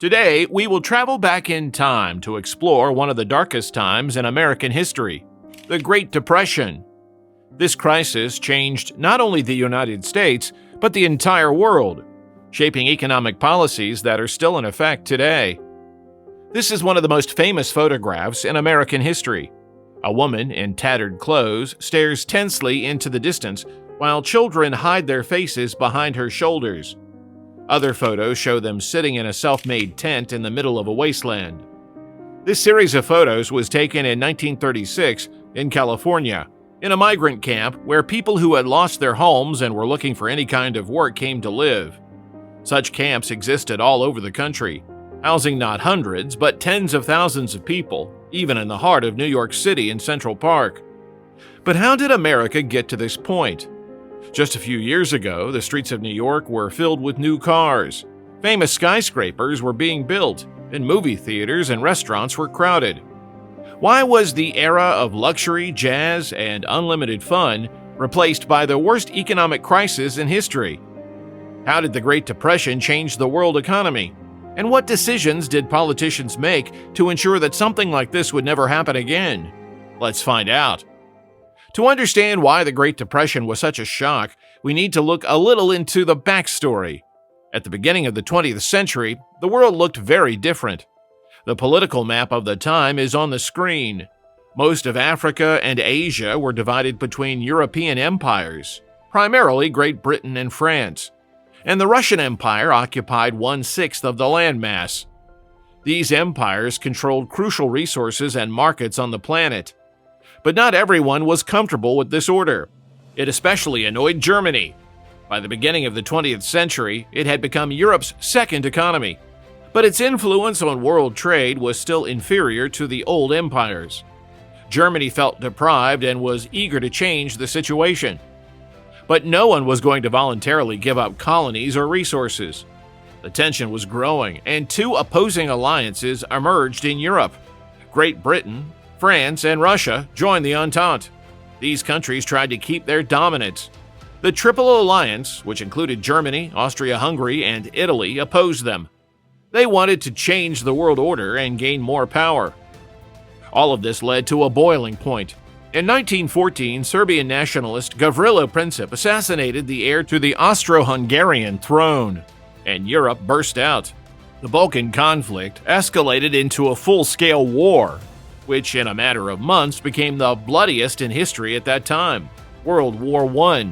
Today, we will travel back in time to explore one of the darkest times in American history, the Great Depression. This crisis changed not only the United States, but the entire world, shaping economic policies that are still in effect today. This is one of the most famous photographs in American history. A woman in tattered clothes stares tensely into the distance while children hide their faces behind her shoulders. Other photos show them sitting in a self-made tent in the middle of a wasteland. This series of photos was taken in 1936 in California, in a migrant camp where people who had lost their homes and were looking for any kind of work came to live. Such camps existed all over the country, housing not hundreds, but tens of thousands of people, even in the heart of New York City in Central Park. But how did America get to this point? Just a few years ago, the streets of New York were filled with new cars. Famous skyscrapers were being built, and movie theaters and restaurants were crowded. Why was the era of luxury, jazz, and unlimited fun replaced by the worst economic crisis in history? How did the Great Depression change the world economy? And what decisions did politicians make to ensure that something like this would never happen again? Let's find out. To understand why the Great Depression was such a shock, we need to look a little into the backstory. At the beginning of the 20th century, the world looked very different. The political map of the time is on the screen. Most of Africa and Asia were divided between European empires, primarily Great Britain and France, and the Russian Empire occupied 1/6 of the landmass. These empires controlled crucial resources and markets on the planet. But not everyone was comfortable with this order. It especially annoyed Germany. By the beginning of the 20th century, it had become Europe's second economy, but its influence on world trade was still inferior to the old empires. Germany felt deprived and was eager to change the situation. But no one was going to voluntarily give up colonies or resources. The tension was growing, and two opposing alliances emerged in Europe. Great Britain, France, and Russia joined the Entente. These countries tried to keep their dominance. The Triple Alliance, which included Germany, Austria-Hungary, and Italy, opposed them. They wanted to change the world order and gain more power. All of this led to a boiling point. In 1914, Serbian nationalist Gavrilo Princip assassinated the heir to the Austro-Hungarian throne, and Europe burst out. The Balkan conflict escalated into a full-scale war, which in a matter of months became the bloodiest in history at that time, World War I.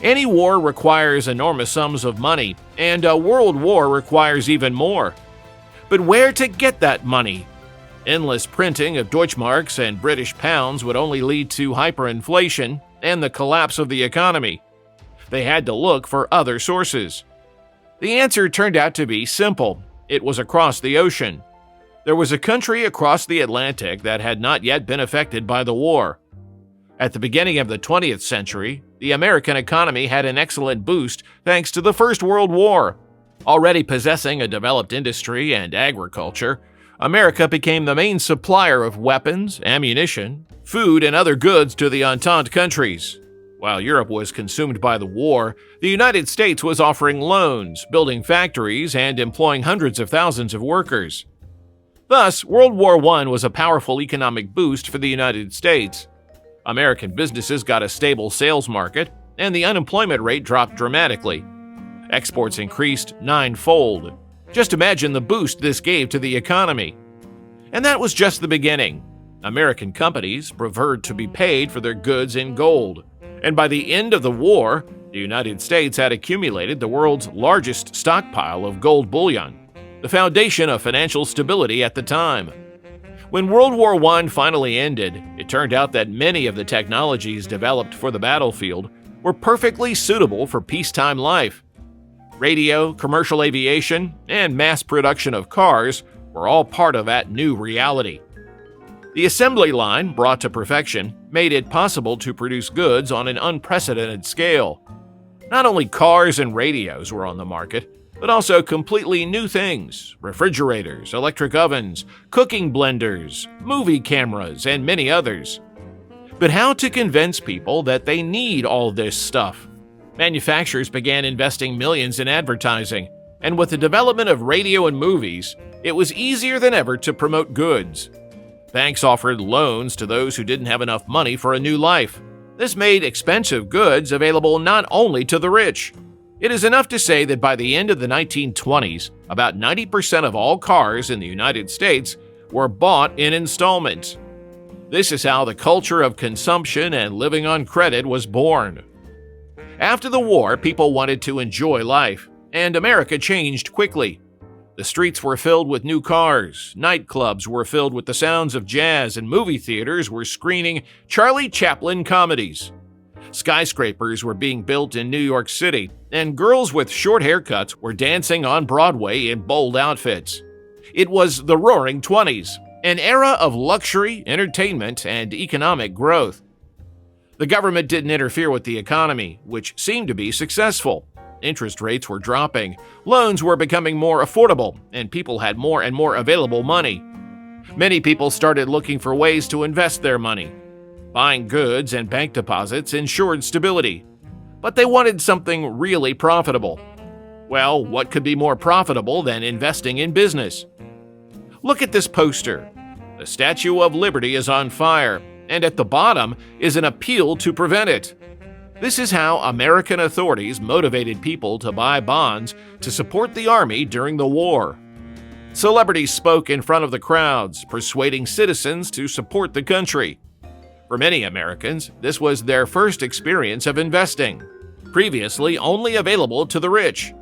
Any war requires enormous sums of money, and a world war requires even more. But where to get that money? Endless printing of Deutschmarks and British pounds would only lead to hyperinflation and the collapse of the economy. They had to look for other sources. The answer turned out to be simple. It was across the ocean. There was a country across the Atlantic that had not yet been affected by the war. At the beginning of the 20th century, the American economy had an excellent boost thanks to the First World War. Already possessing a developed industry and agriculture, America became the main supplier of weapons, ammunition, food, and other goods to the Entente countries. While Europe was consumed by the war, the United States was offering loans, building factories, and employing hundreds of thousands of workers. Thus, World War I was a powerful economic boost for the United States. American businesses got a stable sales market, and the unemployment rate dropped dramatically. Exports increased ninefold. Just imagine the boost this gave to the economy. And that was just the beginning. American companies preferred to be paid for their goods in gold. And by the end of the war, the United States had accumulated the world's largest stockpile of gold bullion, the foundation of financial stability at the time. When World War I finally ended, it turned out that many of the technologies developed for the battlefield were perfectly suitable for peacetime life. Radio, commercial aviation, and mass production of cars were all part of that new reality. The assembly line, brought to perfection, made it possible to produce goods on an unprecedented scale. Not only cars and radios were on the market, but also completely new things: refrigerators, electric ovens, cooking blenders, movie cameras, and many others. But how to convince people that they need all this stuff? Manufacturers began investing millions in advertising. And with the development of radio and movies, it was easier than ever to promote goods. Banks offered loans to those who didn't have enough money for a new life. This made expensive goods available not only to the rich. It is enough to say that by the end of the 1920s, about 90% of all cars in the United States were bought in installments. This is how the culture of consumption and living on credit was born. After the war, people wanted to enjoy life, and America changed quickly. The streets were filled with new cars, nightclubs were filled with the sounds of jazz, and movie theaters were screening Charlie Chaplin comedies. Skyscrapers were being built in New York City, and girls with short haircuts were dancing on Broadway in bold outfits. It was the Roaring '20s, an era of luxury, entertainment, and economic growth. The government didn't interfere with the economy, which seemed to be successful. Interest rates were dropping, loans were becoming more affordable, and people had more and more available money. Many people started looking for ways to invest their money. Buying goods and bank deposits ensured stability, but they wanted something really profitable. Well, what could be more profitable than investing in business? Look at this poster. The Statue of Liberty is on fire, and at the bottom is an appeal to prevent it. This is how American authorities motivated people to buy bonds to support the army during the war. Celebrities spoke in front of the crowds, persuading citizens to support the country. For many Americans, this was their first experience of investing, previously only available to the rich.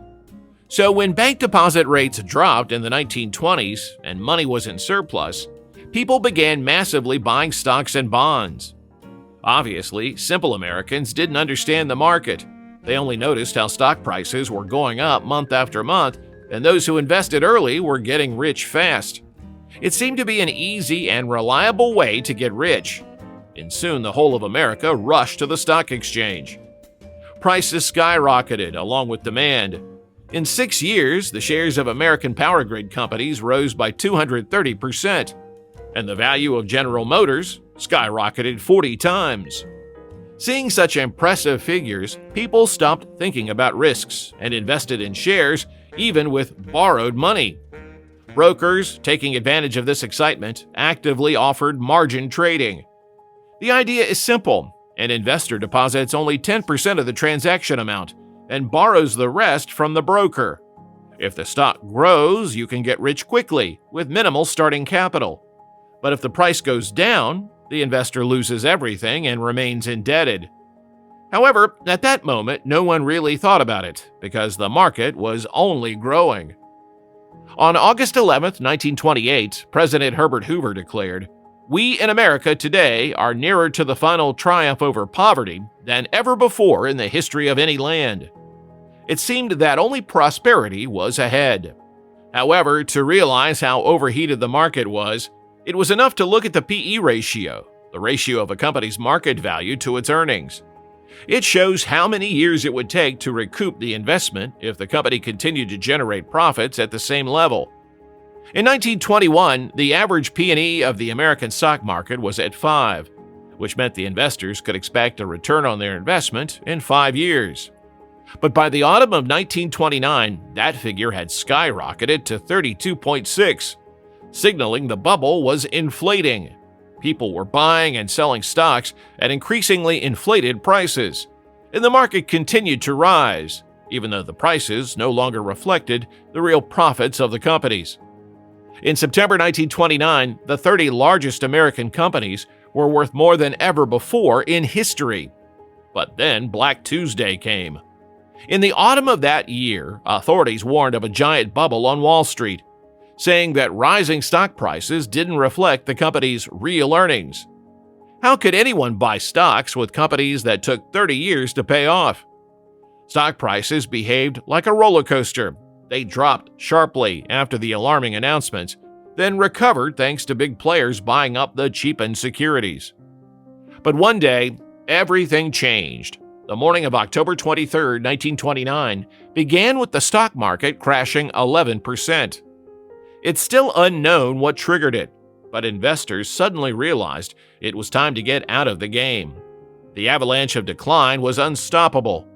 So when bank deposit rates dropped in the 1920s and money was in surplus, people began massively buying stocks and bonds. Obviously, simple Americans didn't understand the market. They only noticed how stock prices were going up month after month, and those who invested early were getting rich fast. It seemed to be an easy and reliable way to get rich, and soon the whole of America rushed to the stock exchange. Prices skyrocketed along with demand. In 6 years, the shares of American power grid companies rose by 230%, and the value of General Motors skyrocketed 40 times. Seeing such impressive figures, people stopped thinking about risks and invested in shares, even with borrowed money. Brokers, taking advantage of this excitement, actively offered margin trading. The idea is simple. An investor deposits only 10% of the transaction amount and borrows the rest from the broker. If the stock grows, you can get rich quickly with minimal starting capital. But if the price goes down, the investor loses everything and remains indebted. However, at that moment, no one really thought about it because the market was only growing. On August 11, 1928, President Herbert Hoover declared, "We in America today are nearer to the final triumph over poverty than ever before in the history of any land." It seemed that only prosperity was ahead. However, to realize how overheated the market was, it was enough to look at the P/E ratio, the ratio of a company's market value to its earnings. It shows how many years it would take to recoup the investment if the company continued to generate profits at the same level. In 1921, the average P/E of the American stock market was at 5, which meant the investors could expect a return on their investment in 5 years. But by the autumn of 1929, that figure had skyrocketed to 32.6. Signaling the bubble was inflating. People were buying and selling stocks at increasingly inflated prices, and the market continued to rise, even though the prices no longer reflected the real profits of the companies. In September 1929, the 30 largest American companies were worth more than ever before in history. But then Black Tuesday came. In the autumn of that year, authorities warned of a giant bubble on Wall Street, saying that rising stock prices didn't reflect the company's real earnings. How could anyone buy stocks with companies that took 30 years to pay off? Stock prices behaved like a roller coaster. They dropped sharply after the alarming announcements, then recovered thanks to big players buying up the cheapened securities. But one day, everything changed. The morning of October 23, 1929, began with the stock market crashing 11%. It's still unknown what triggered it, but investors suddenly realized it was time to get out of the game. The avalanche of decline was unstoppable.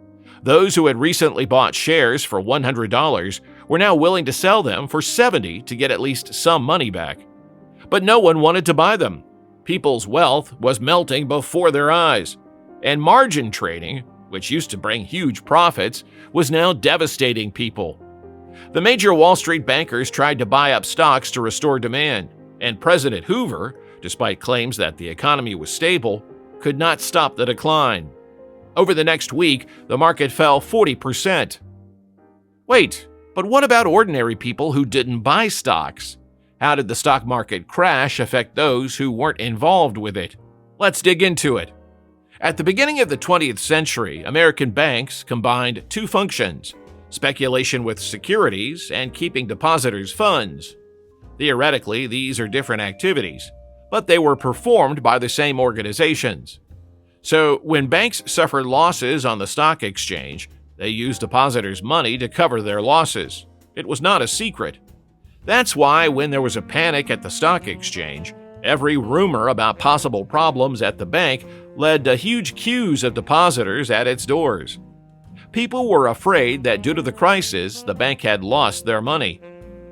Those who had recently bought shares for $100 were now willing to sell them for $70 to get at least some money back. But no one wanted to buy them. People's wealth was melting before their eyes, and margin trading, which used to bring huge profits, was now devastating people. The major Wall Street bankers tried to buy up stocks to restore demand, and President Hoover, despite claims that the economy was stable, could not stop the decline. Over the next week, the market fell 40%. Wait, but what about ordinary people who didn't buy stocks? How did the stock market crash affect those who weren't involved with it? Let's dig into it. At the beginning of the 20th century, American banks combined two functions: speculation with securities and keeping depositors' funds. Theoretically, these are different activities, but they were performed by the same organizations. So, when banks suffered losses on the stock exchange, they used depositors' money to cover their losses. It was not a secret. That's why when there was a panic at the stock exchange, every rumor about possible problems at the bank led to huge queues of depositors at its doors. People were afraid that due to the crisis, the bank had lost their money.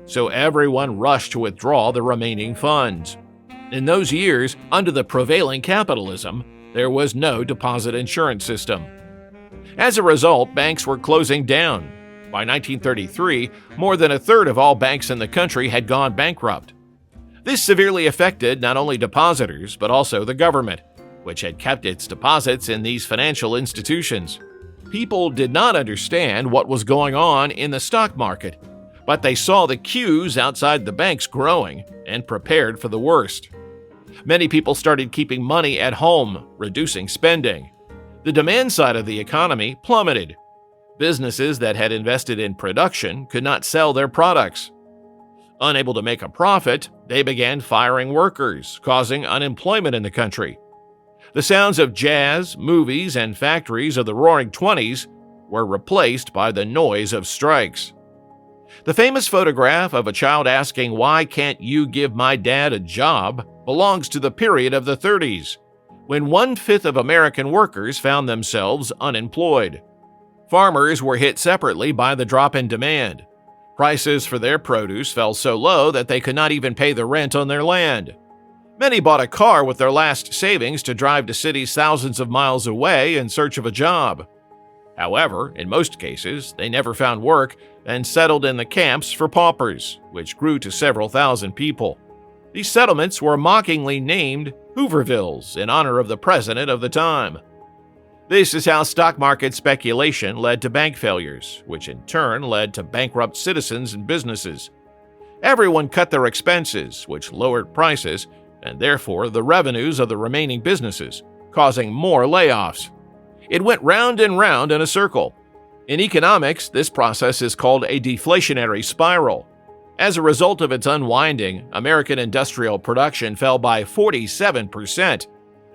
So everyone rushed to withdraw the remaining funds. In those years, under the prevailing capitalism, there was no deposit insurance system. As a result, banks were closing down. By 1933, more than a third of all banks in the country had gone bankrupt. This severely affected not only depositors, but also the government, which had kept its deposits in these financial institutions. People did not understand what was going on in the stock market, but they saw the queues outside the banks growing and prepared for the worst. Many people started keeping money at home, reducing spending. The demand side of the economy plummeted. Businesses that had invested in production could not sell their products. Unable to make a profit, they began firing workers, causing unemployment in the country. The sounds of jazz, movies, and factories of the Roaring '20s were replaced by the noise of strikes. The famous photograph of a child asking, "Why can't you give my dad a job?" belongs to the period of the '30s, when 1/5 of American workers found themselves unemployed. Farmers were hit separately by the drop in demand. Prices for their produce fell so low that they could not even pay the rent on their land. Many bought a car with their last savings to drive to cities thousands of miles away in search of a job. However, in most cases, they never found work and settled in the camps for paupers, which grew to several thousand people. These settlements were mockingly named Hoovervilles in honor of the president of the time. This is how stock market speculation led to bank failures, which in turn led to bankrupt citizens and businesses. Everyone cut their expenses, which lowered prices, and therefore the revenues of the remaining businesses, causing more layoffs. It went round and round in a circle. In economics, this process is called a deflationary spiral. As a result of its unwinding, American industrial production fell by 47%,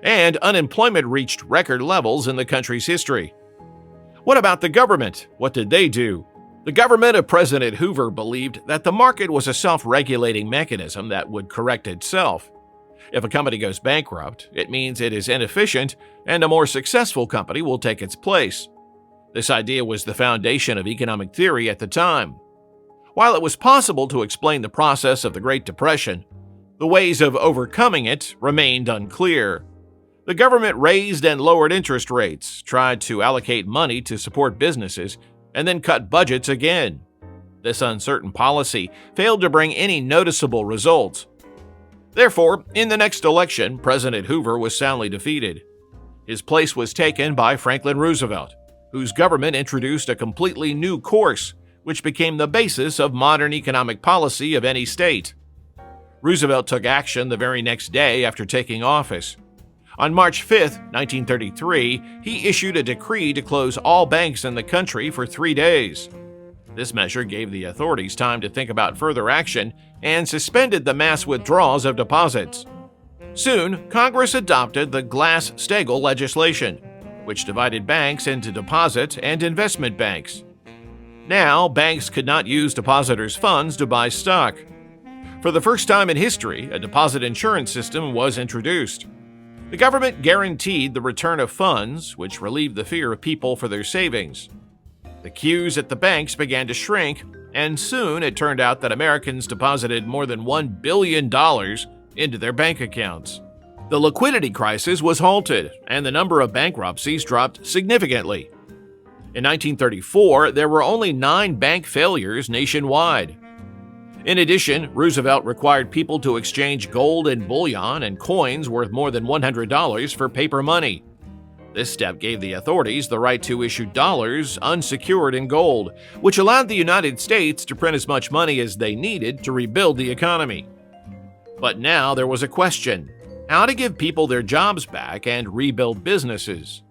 and unemployment reached record levels in the country's history. What about the government? What did they do? The government of President Hoover believed that the market was a self-regulating mechanism that would correct itself. If a company goes bankrupt, it means it is inefficient, and a more successful company will take its place. This idea was the foundation of economic theory at the time. While it was possible to explain the process of the Great Depression, the ways of overcoming it remained unclear. The government raised and lowered interest rates, tried to allocate money to support businesses, and then cut budgets again. This uncertain policy failed to bring any noticeable results. Therefore, in the next election, President Hoover was soundly defeated. His place was taken by Franklin Roosevelt, whose government introduced a completely new course, which became the basis of modern economic policy of any state. Roosevelt took action the very next day after taking office. On March 5, 1933, he issued a decree to close all banks in the country for 3 days. This measure gave the authorities time to think about further action and suspended the mass withdrawals of deposits. Soon, Congress adopted the Glass-Steagall legislation, which divided banks into deposit and investment banks. Now, banks could not use depositors' funds to buy stock. For the first time in history, a deposit insurance system was introduced. The government guaranteed the return of funds, which relieved the fear of people for their savings. The queues at the banks began to shrink, and soon it turned out that Americans deposited more than $1 billion into their bank accounts. The liquidity crisis was halted, and the number of bankruptcies dropped significantly. In 1934, there were only 9 bank failures nationwide. In addition, Roosevelt required people to exchange gold and bullion and coins worth more than $100 for paper money. This step gave the authorities the right to issue dollars unsecured in gold, which allowed the United States to print as much money as they needed to rebuild the economy. But now there was a question: how to give people their jobs back and rebuild businesses.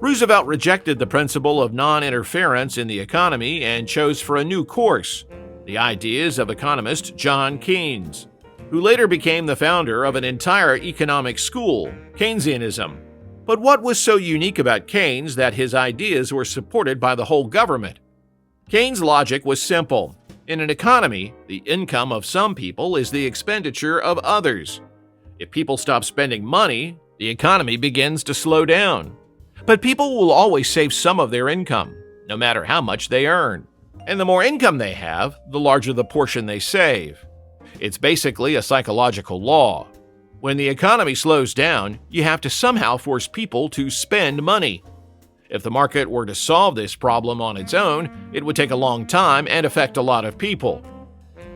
Roosevelt rejected the principle of non-interference in the economy and chose for a new course: the ideas of economist John Keynes, who later became the founder of an entire economic school, Keynesianism. But what was so unique about Keynes that his ideas were supported by the whole government? Keynes' logic was simple. In an economy, the income of some people is the expenditure of others. If people stop spending money, the economy begins to slow down. But people will always save some of their income, no matter how much they earn. And the more income they have, the larger the portion they save. It's basically a psychological law. When the economy slows down, you have to somehow force people to spend money. If the market were to solve this problem on its own, it would take a long time and affect a lot of people.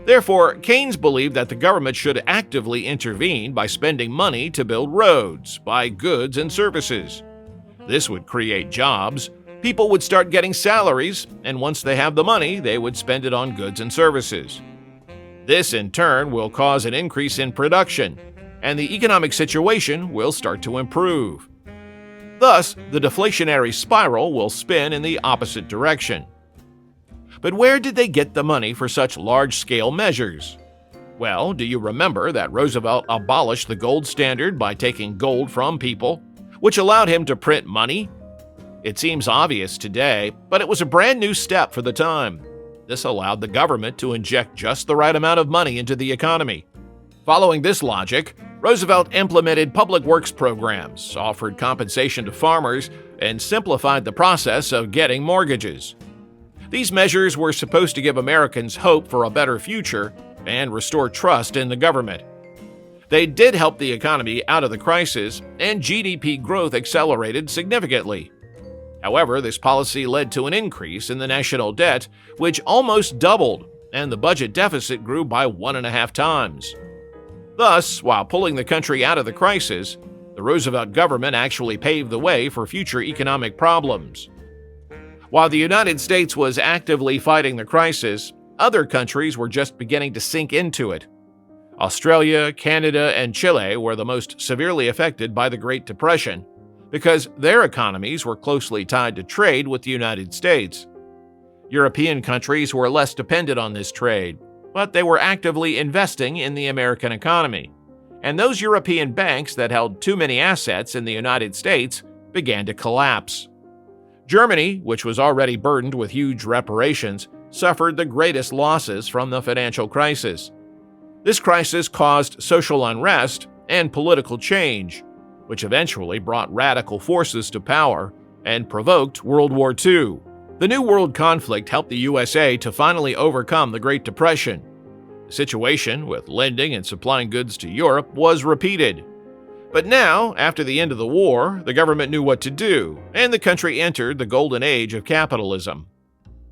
Therefore, Keynes believed that the government should actively intervene by spending money to build roads, buy goods and services. This would create jobs. People would start getting salaries, and once they have the money, they would spend it on goods and services. This, in turn, will cause an increase in production, and the economic situation will start to improve. Thus, the deflationary spiral will spin in the opposite direction. But where did they get the money for such large-scale measures? Well, do you remember that Roosevelt abolished the gold standard by taking gold from people, which allowed him to print money? It seems obvious today, but it was a brand new step for the time. This allowed the government to inject just the right amount of money into the economy. Following this logic, Roosevelt implemented public works programs, offered compensation to farmers, and simplified the process of getting mortgages. These measures were supposed to give Americans hope for a better future and restore trust in the government. They did help the economy out of the crisis, and GDP growth accelerated significantly. However, this policy led to an increase in the national debt, which almost doubled, and the budget deficit grew by 1.5 times. Thus, while pulling the country out of the crisis, the Roosevelt government actually paved the way for future economic problems. While the United States was actively fighting the crisis, other countries were just beginning to sink into it. Australia, Canada, and Chile were the most severely affected by the Great Depression because their economies were closely tied to trade with the United States. European countries were less dependent on this trade, but they were actively investing in the American economy, and those European banks that held too many assets in the United States began to collapse. Germany, which was already burdened with huge reparations, suffered the greatest losses from the financial crisis. This crisis caused social unrest and political change, which eventually brought radical forces to power and provoked World War II. The New World conflict helped the USA to finally overcome the Great Depression. The situation with lending and supplying goods to Europe was repeated. But now, after the end of the war, the government knew what to do, and the country entered the golden age of capitalism.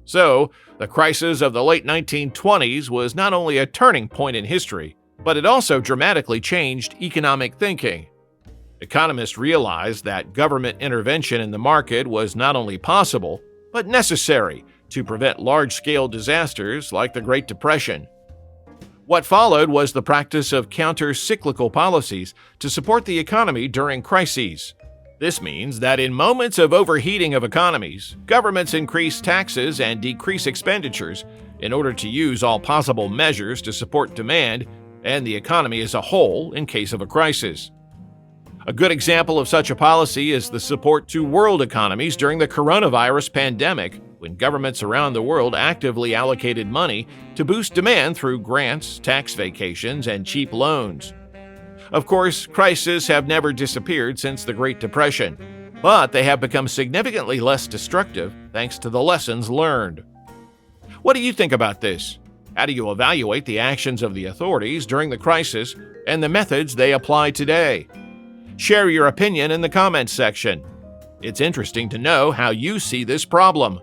So, the crisis of the late 1920s was not only a turning point in history, but it also dramatically changed economic thinking. Economists realized that government intervention in the market was not only possible, but necessary to prevent large-scale disasters like the Great Depression. What followed was the practice of counter-cyclical policies to support the economy during crises. This means that in moments of overheating of economies, governments increase taxes and decrease expenditures in order to use all possible measures to support demand and the economy as a whole in case of a crisis. A good example of such a policy is the support to world economies during the coronavirus pandemic, when governments around the world actively allocated money to boost demand through grants, tax vacations, and cheap loans. Of course, crises have never disappeared since the Great Depression, but they have become significantly less destructive thanks to the lessons learned. What do you think about this? How do you evaluate the actions of the authorities during the crisis and the methods they apply today? Share your opinion in the comments section. It's interesting to know how you see this problem.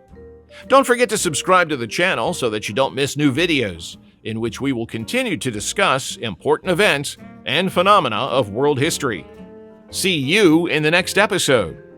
Don't forget to subscribe to the channel so that you don't miss new videos, in which we will continue to discuss important events and phenomena of world history. See you in the next episode.